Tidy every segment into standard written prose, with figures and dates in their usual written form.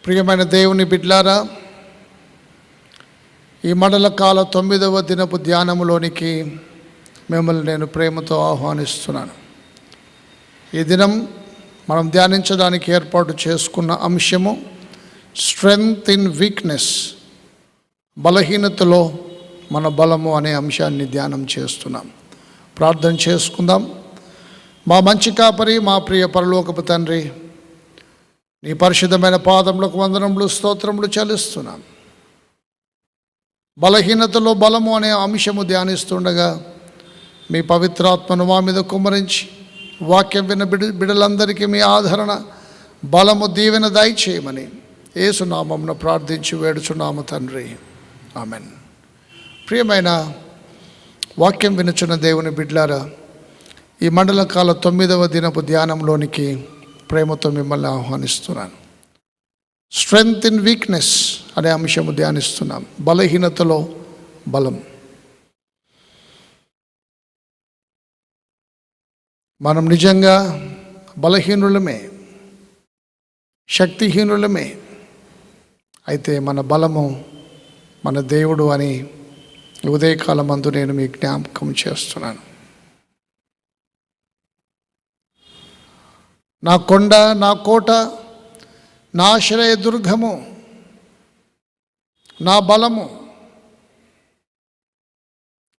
ప్రియమైన దేవుని బిడ్లారా, ఈ మండల కాల 9వ దినపు ధ్యానములోనికి మిమ్మల్ని నేను ప్రేమతో ఆహ్వానిస్తున్నాను. ఈ దినం మనం ధ్యానించడానికి ఏర్పాటు చేసుకున్న అంశము స్ట్రెంగ్త్ ఇన్ వీక్నెస్, బలహీనతలో మన బలము అనే అంశాన్ని ధ్యానం చేస్తున్నాం. ప్రార్థన చేసుకుందాం. మా మంచి కాపరి, మా ప్రియ పరలోకపు తండ్రి, నీ పరిశుద్ధమైన పాదములకు వందనములు, స్తోత్రములు చెల్లిస్తున్నాం. బలహీనతలో బలము అనే అంశము ధ్యానిస్తుండగా మీ పవిత్రాత్మను మా మీద కుమ్మరించి వాక్యం విన్న బిడ్డలందరికీ మీ ఆదరణ, బలము, దీవెన దయచేయమని యేసు నామమున ప్రార్థించి వేడుచున్నాము తండ్రి, ఆమెన్. ప్రియమైన వాక్యం వినుచున్న దేవుని బిడ్డలారా, ఈ మండల కాల 9వ దినపు ధ్యానంలోనికి ప్రేమతో మిమ్మల్ని ఆహ్వానిస్తున్నాను. స్ట్రెంగ్త్ ఇన్ వీక్నెస్ అనే అంశము ధ్యానిస్తున్నాం. బలహీనతలో బలం. మనం నిజంగా బలహీనులమే, శక్తిహీనులమే. అయితే మన బలము మన దేవుడు అని ఉదయకాలమందు నేను మీ జ్ఞాపకం చేస్తున్నాను. నా కొండ, నా కోట, నా ఆశ్రయ దుర్గము, నా బలము,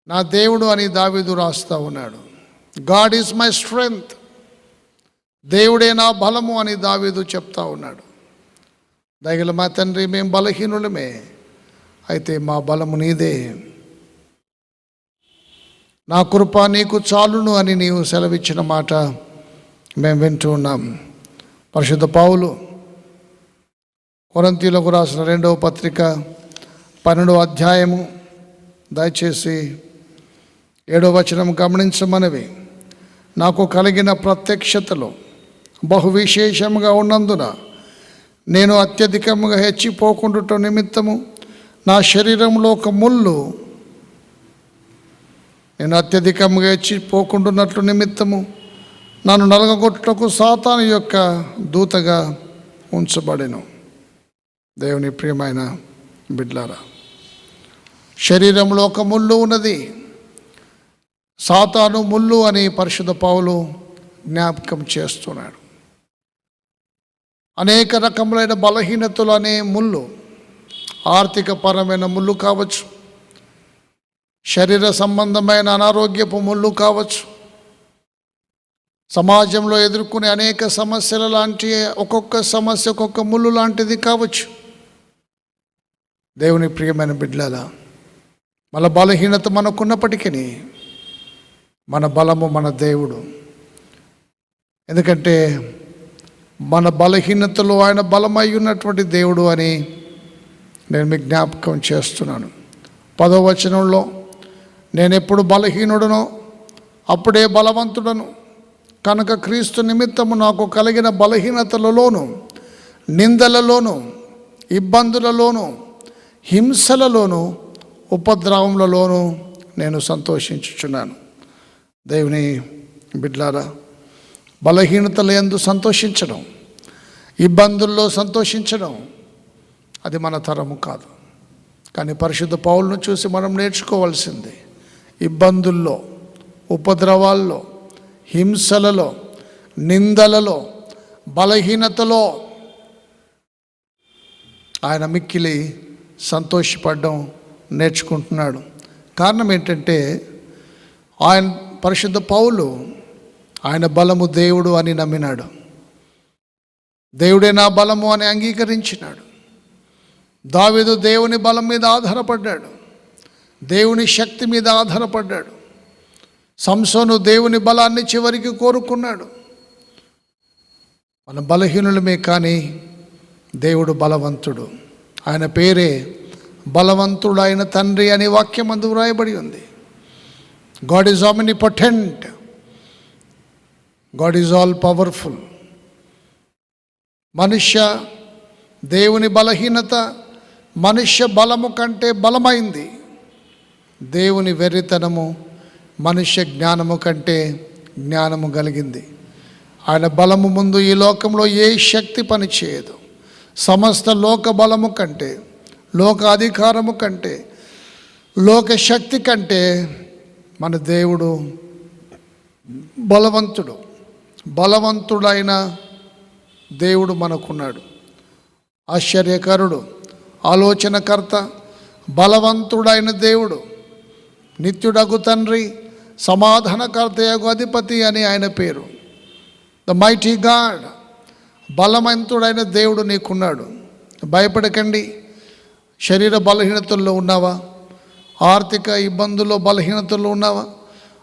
నా దేవుడు అని దావీదు రాస్తా ఉన్నాడు. గాడ్ ఈజ్ మై స్ట్రెంగ్త్, దేవుడే నా బలము అని దావీదు చెప్తా ఉన్నాడు. దయగల మా తండ్రి, మేము బలహీనులమే, అయితే మా బలము నీదే. నా కృప నీకు చాలును అని నీవు సెలవిచ్చిన మాట మేము వింటూ ఉన్నాం. పరిశుద్ధ పౌలు కొరింథీయులకు రాసిన 2వ పత్రిక 12వ అధ్యాయము దయచేసి 7వ వచనం గమనించమనవి. నాకు కలిగిన ప్రత్యక్షతలో బహు విశేషముగా ఉన్నందున నేను అత్యధికముగా హెచ్చిపోకుండుట నిమిత్తము నా శరీరంలో ఒక ముళ్ళు, నేను అత్యధికంగా హెచ్చిపోకుండున్నట్లు నిమిత్తము నన్ను నలగగొట్టుటకు సాతాను యొక్క దూతగా ఉంచబడెను. దేవుని ప్రియమైన బిడ్లారా, శరీరంలో ఒక ముళ్ళు ఉన్నది, సాతాను ముళ్ళు అని పరిశుద్ధ పౌలు జ్ఞాపకం చేస్తున్నాడు. అనేక రకములైన బలహీనతలు అనే ముళ్ళు, ఆర్థిక పరమైన ముళ్ళు కావచ్చు, శరీర సంబంధమైన అనారోగ్యపు ముళ్ళు కావచ్చు, సమాజంలో ఎదుర్కొనే అనేక సమస్యల లాంటి ఒక్కొక్క సమస్య ఒక్కొక్క ముళ్ళు లాంటిది కావచ్చు. దేవుని ప్రియమైన బిడ్డలారా, మన బలహీనత మనకున్నప్పటికీ మన బలము మన దేవుడు. ఎందుకంటే మన బలహీనతలో ఆయన బలమై ఉన్నటువంటి దేవుడు అని నేను మీకు జ్ఞాపకం చేస్తున్నాను. 10వ వచనంలో, నేను ఎప్పుడు బలహీనుడనో అప్పుడే బలవంతుడను, కనుక క్రీస్తు నిమిత్తము నాకు కలిగిన బలహీనతలలోను, నిందలలోను, ఇబ్బందులలోను, హింసలలోను, ఉపద్రవములలోను నేను సంతోషించుచున్నాను. దేవుని బిడ్డలారా, బలహీనతల యందు సంతోషించడం, ఇబ్బందుల్లో సంతోషించడం అది మన తరము కాదు. కానీ పరిశుద్ధ పౌలును చూసి మనం నేర్చుకోవాల్సింది, ఇబ్బందుల్లో, ఉపద్రవాల్లో, హింసలలో, నిందలలో, బలహీనతలో ఆయన మిక్కిలి సంతోషపడడం నేర్చుకుంటున్నాడు. కారణం ఏంటంటే ఆయన పరిశుద్ధ పౌలు ఆయన బలము దేవుడు అని నమ్మినాడు. దేవుడే నా బలము అని అంగీకరించినాడు. దావీదు దేవుని బలం మీద ఆధారపడ్డాడు, దేవుని శక్తి మీద ఆధారపడ్డాడు. సంసోను దేవుని బలాన్ని చివరికి కోరుకున్నాడు. మన బలహీనులమే, కానీ దేవుడు బలవంతుడు. ఆయన పేరే బలవంతుడు అయిన తండ్రి అనే వాక్యం అందు వ్రాయబడి ఉంది. God is omnipotent, God is all powerful. మనుష్య దేవుని బలహీనత మనుష్య బలము కంటే బలమైంది. దేవుని వెర్రితనము మనుష్య జ్ఞానము కంటే జ్ఞానము కలిగింది. ఆయన బలము ముందు ఈ లోకంలో ఏ శక్తి పని చేయదు. సమస్త లోక బలము కంటే, లోక అధికారము కంటే, లోక శక్తి కంటే మన దేవుడు బలవంతుడు. బలవంతుడైన దేవుడు మనకున్నాడు. ఆశ్చర్యకరుడు, ఆలోచనకర్త, బలవంతుడైన దేవుడు, నిత్యుడగు తండ్రి, సమాధానకర్తయగు అధిపతి అని ఆయన పేరు. ద మైటీ గాడ్, బలవంతుడైన దేవుడు నీకున్నాడు. భయపడకండి. శరీర బలహీనతల్లో ఉన్నావా? ఆర్థిక ఇబ్బందుల్లో బలహీనతల్లో ఉన్నావా?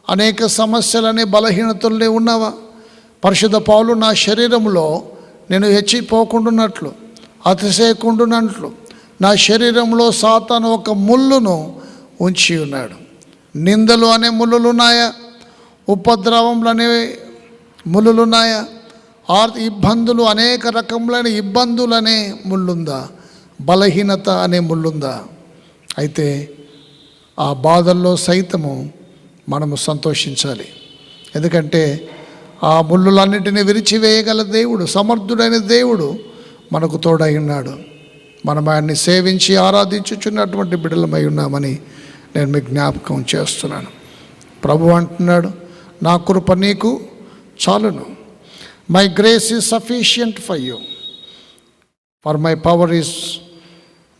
అనేక సమస్యలనే బలహీనతల్లో ఉన్నావా? పరిశుద్ధ పౌలు నా శరీరంలో నేను హెచ్చిపోకుండానట్లు, అతిశయకుండానట్లు నా శరీరంలో సాతాను ఒక ముళ్ళును ఉంచి ఉన్నాడు. నిందలు అనే ముళ్ళులున్నాయా? ఉపద్రవములు అనే ముళ్ళులున్నాయా? ఇబ్బందులు, అనేక రకములైన ఇబ్బందులనే ముళ్ళుందా? బలహీనత అనే ముళ్ళుందా? అయితే ఆ బాధల్లో సైతము మనము సంతోషించాలి. ఎందుకంటే ఆ ముళ్ళులన్నిటినీ విరిచివేయగల దేవుడు, సమర్థుడైన దేవుడు మనకు తోడై ఉన్నాడు. మనం ఆయన్ని సేవించి ఆరాధించుచున్నటువంటి బిడ్డలమై ఉన్నామని నేను మీకు జ్ఞాపకం చేస్తున్నాను. ప్రభు అంటున్నాడు, నా కృప నీకు చాలును. My grace is sufficient for you, for my power is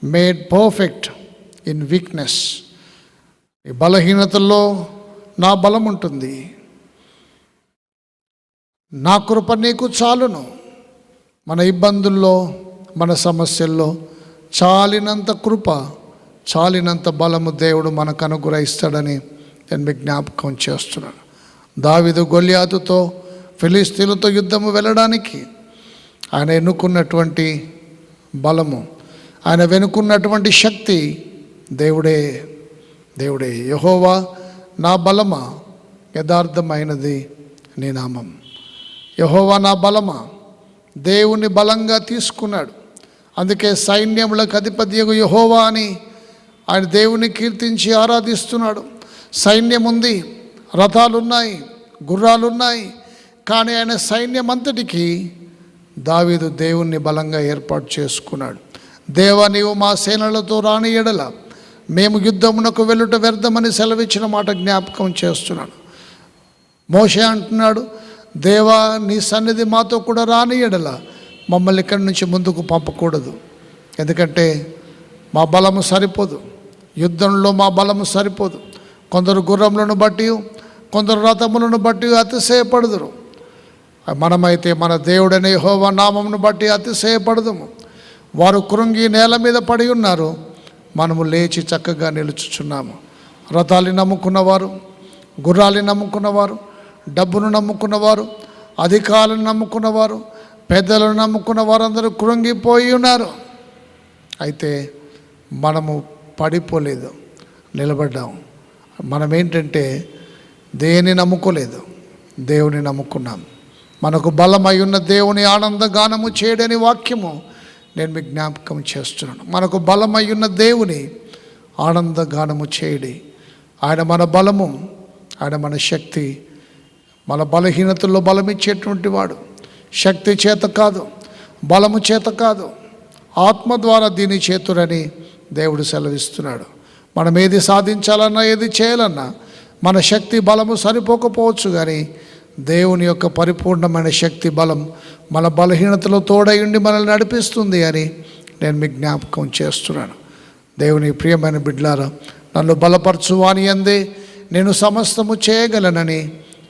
made perfect in weakness. ఈ బలహీనతల్లో నా బలం ఉంటుంది. నా కృప నీకు చాలును. మన ఇబ్బందుల్లో, మన సమస్యల్లో చాలినంత కృప, చాలినంత బలము దేవుడు మనకు అనుగ్రహిస్తాడని నేను మీకు జ్ఞాపకం చేస్తున్నాను. దావీదు గొల్యాతుతో, ఫిలిస్తీన్లతో యుద్ధము వెళ్ళడానికి ఆయన ఎన్నుకున్నటువంటి బలము, ఆయన వెనుకున్నటువంటి శక్తి దేవుడే. యెహోవా నా బలమా, యథార్థమైనది నీ నామం. యెహోవా నా బలమా, దేవుని బలంగా తీసుకున్నాడు. అందుకే సైన్యములకు అధిపతియగు యెహోవా అని ఆయన దేవుని కీర్తించి ఆరాధిస్తున్నాడు. సైన్యం ఉంది, రథాలున్నాయి, గుర్రాలున్నాయి. కానీ ఆయన సైన్యం అంతటికీ దావీదు దేవుణ్ణి బలంగా ఏర్పాటు చేసుకున్నాడు. దేవా, నీవు మా సేనలతో రాని ఎడల మేము యుద్ధమునకు వెళ్ళుట వ్యర్థమని సెలవిచ్చిన మాట జ్ఞాపకం చేస్తున్నాను. మోషే అంటున్నాడు, దేవా, నీ సన్నిధి మాతో కూడా రాని ఎడల మమ్మల్ని ఇక్కడి నుంచి ముందుకు పంపకూడదు. ఎందుకంటే మా బలము సరిపోదు, యుద్ధంలో మా బలము సరిపోదు. కొందరు గుర్రములను బట్టి, కొందరు రథములను బట్టి అతిశయపడుదురు. మనమైతే మన దేవుడనే యెహోవా నామమును బట్టి అతిశయపడదుము. వారు కృంగి నేల మీద పడి ఉన్నారు, మనము లేచి చక్కగా నిలుచుచున్నాము. రథాలు నమ్ముకున్నవారు, గుర్రాలు నమ్ముకున్నవారు, డబ్బును నమ్ముకున్నవారు, అధికారులను నమ్ముకున్నవారు, పెద్దలను నమ్ముకున్న వారందరూ కృంగిపోయి ఉన్నారు. అయితే మనము పడిపోలేదు, నిలబడ్డాం. మనం ఏంటంటే దేన్ని నమ్ముకోలేదు, దేవుని నమ్ముకున్నాం. మనకు బలమై ఉన్న దేవుని ఆనందగానము చేయడని వాక్యము నేను మీకు జ్ఞాపకం చేస్తున్నాను. మనకు బలమై ఉన్న దేవుని ఆనందగానము చేయడి. ఆయన మన బలము, ఆయన మన శక్తి. మన బలహీనతల్లో బలమిచ్చేటువంటి వాడు. శక్తి చేత కాదు, బలము చేత కాదు, ఆత్మ ద్వారా దీని చేతురని దేవుడు సెలవిస్తున్నాడు. మనం ఏది సాధించాలన్నా, ఏది చేయాలన్నా మన శక్తి బలము సరిపోకపోవచ్చు, కానీ దేవుని యొక్క పరిపూర్ణమైన శక్తి బలం మన బలహీనతలో తోడై ఉండి మనల్ని నడిపిస్తుంది అని నేను మీకు జ్ఞాపకం చేస్తున్నాను. దేవుని ప్రియమైన బిడ్డలారా, నన్ను బలపరచు వాని యందే నేను సమస్తము చేయగలనని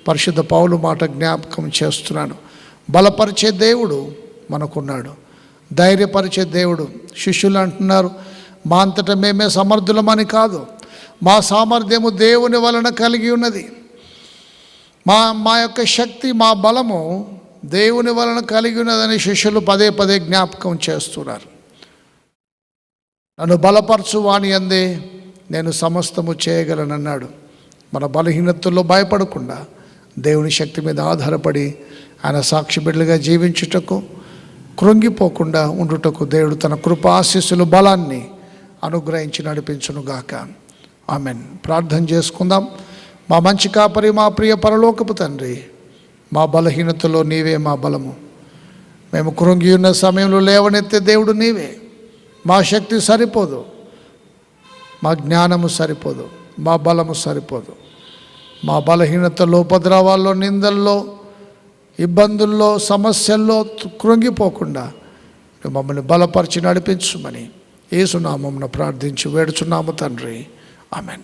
పరిశుద్ధ పౌలు మాట జ్ఞాపకం చేస్తున్నాను. బలపరిచే దేవుడు మనకున్నాడు, ధైర్యపరిచే దేవుడు. శిష్యులు అంటున్నారు, మా అంతటా మేమే సమర్థులమని కాదు, మా సామర్థ్యము దేవుని వలన కలిగి ఉన్నది. మా యొక్క శక్తి, మా బలము దేవుని వలన కలిగి ఉన్నదని శిష్యులు పదే పదే జ్ఞాపకం చేస్తున్నారు. నన్ను బలపరచు వాని యందే నేను సమస్తము చేయగలనన్నాడు. మన బలహీనతల్లో భయపడకుండా దేవుని శక్తి మీద ఆధారపడి ఆయన సాక్షి బిడ్డలుగా జీవించుటకు, కృంగిపోకుండా ఉండుటకు దేవుడు తన కృప ఆశీస్సులు బలాన్ని అనుగ్రహించి నడిపించునుగాక. ఆమెన్. ప్రార్థన చేసుకుందాం. మా మంచి కాపరి, మా ప్రియ పరలోకపు తండ్రి, మా బలహీనతలో నీవే మా బలము. మేము కృంగి ఉన్న సమయంలో లేవనెత్తే దేవుడు నీవే. మా శక్తి సరిపోదు, మా జ్ఞానము సరిపోదు, మా బలము సరిపోదు. మా బలహీనతలో, ఉపద్రవాల్లో, నిందల్లో, ఇబ్బందుల్లో, సమస్యల్లో కృంగిపోకుండా మమ్మల్ని బలపరిచి నడిపించుమని యేసు నామమున ప్రార్థించి వేడుచున్నాము తండ్రి. ఆమెన్.